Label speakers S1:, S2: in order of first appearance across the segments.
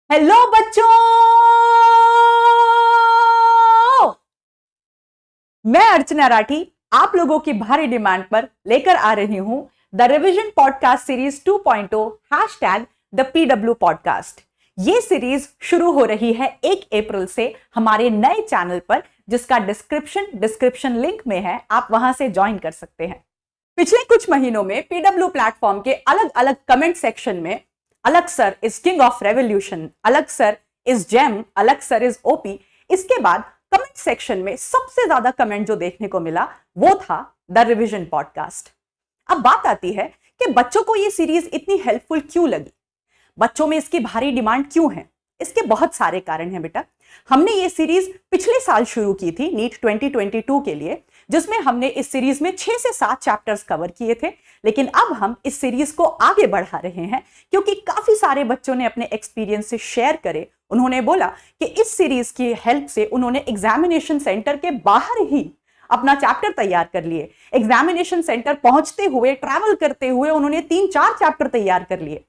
S1: Hello बच्चों, मैं अर्चना राठी आप लोगों की भारी डिमांड पर लेकर आ रही हूं the revision podcast series 2.0 hashtag the PW podcast. ये सीरीज शुरू हो रही है 1 अप्रैल से हमारे नए चैनल पर, जिसका डिस्क्रिप्शन लिंक में है, आप वहां से ज्वाइन कर सकते हैं। पिछले कुछ महीनों में पीडब्ल्यू प्लेटफॉर्म के अलग अलग कमेंट सेक्शन में अलग sir is king of revolution, अलग सर इज जेम, अलग सर इज ओपी, इसके बाद कमेंट सेक्शन में सबसे ज्यादा कमेंट जो देखने को मिला वो था द रिवीजन पॉडकास्ट। अब बात आती है कि बच्चों को ये सीरीज इतनी हेल्पफुल क्यों लगी, बच्चों में इसकी भारी डिमांड क्यों है। इसके बहुत सारे कारण हैं बेटा। हमने ये सीरीज पिछले साल शुरू की थी नीट 2022 के लिए, जिसमें हमने इस सीरीज में 6 से 7 चैप्टर्स कवर किए थे। लेकिन अब हम इस सीरीज को आगे बढ़ा रहे हैं क्योंकि काफी सारे बच्चों ने अपने एक्सपीरियंस से शेयर करे। उन्होंने बोला कि इस सीरीज की हेल्प से उन्होंने एग्जामिनेशन सेंटर के बाहर ही अपना चैप्टर तैयार कर लिए। एग्जामिनेशन सेंटर पहुंचते हुए, ट्रैवल करते हुए उन्होंने 3-4 चैप्टर तैयार कर लिए।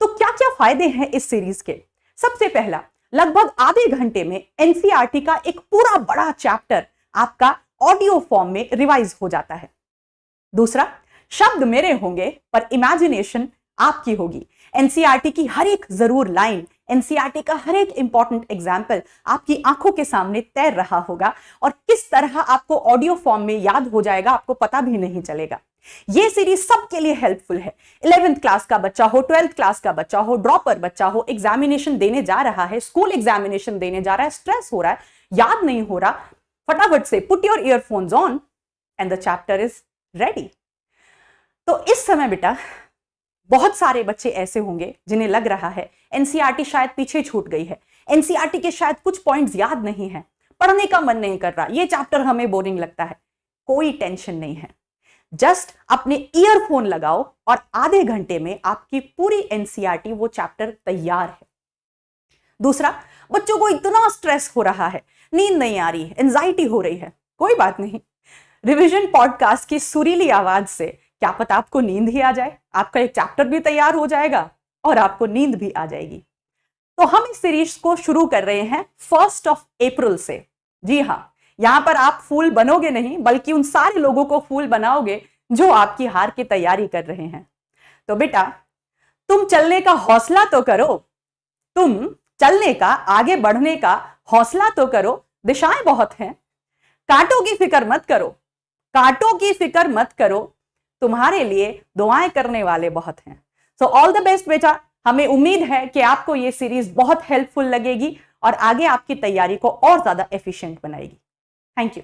S1: तो क्या क्या फायदे हैं इस सीरीज के? सबसे पहला, लगभग आधे घंटे में एनसीईआरटी का एक पूरा बड़ा चैप्टर आपका ऑडियो फॉर्म में रिवाइज हो जाता है। दूसरा, शब्द मेरे होंगे पर इमेजिनेशन आपकी होगी। एनसीईआरटी की हर एक जरूर लाइन, एनसीईआरटी का हर एक इंपॉर्टेंट एग्जाम्पल आपकी आंखों के सामने तैर रहा होगा और किस तरह आपको ऑडियो फॉर्म में याद हो जाएगा आपको पता भी नहीं चलेगा। ये सीरीज सबके लिए हेल्पफुल है। 11th क्लास का बच्चा हो, 12th क्लास का बच्चा हो, ड्रॉपर बच्चा हो, एग्जामिनेशन देने जा रहा है, स्कूल एग्जामिनेशन देने जा रहा है, स्ट्रेस हो रहा है, याद नहीं हो रहा, फटाफट से put your earphones on and the chapter is ready. तो इस समय बेटा बहुत सारे बच्चे ऐसे होंगे जिन्हें लग रहा है एनसीईआरटी शायद पीछे छूट गई है, एनसीईआरटी के शायद कुछ पॉइंट्स याद नहीं है, पढ़ने का मन नहीं कर रहा, ये चैप्टर हमें बोरिंग लगता है। कोई टेंशन नहीं है, जस्ट अपने ईयरफोन लगाओ और आधे घंटे में आपकी पूरी एनसीईआरटी वो चैप्टर तैयार है। दूसरा, बच्चों को इतना स्ट्रेस हो रहा है, नींद नहीं आ रही, एंजाइटी हो रही है, कोई बात नहीं, रिवीजन पॉडकास्ट की सुरीली आवाज से क्या पता आपको नींद ही आ जाए, आपका एक चैप्टर भी तैयार हो जाएगा और आपको नींद भी आ जाएगी। तो हम इस सीरीज को शुरू कर रहे हैं 1 अप्रैल से। जी हाँ, यहां पर आप फूल बनोगे नहीं बल्कि उन सारे लोगों को फूल बनाओगे जो आपकी हार की तैयारी कर रहे हैं। तो बेटा, तुम चलने का हौसला तो करो, तुम चलने का, आगे बढ़ने का हौसला तो करो, दिशाएं बहुत हैं। कांटों की फिक्र मत करो, कांटों की फिक्र मत करो, तुम्हारे लिए दुआएं करने वाले बहुत हैं। सो ऑल द बेस्ट बेटा। हमें उम्मीद है कि आपको ये सीरीज बहुत हेल्पफुल लगेगी और आगे आपकी तैयारी को और ज्यादा एफिशिएंट बनाएगी। Thank you.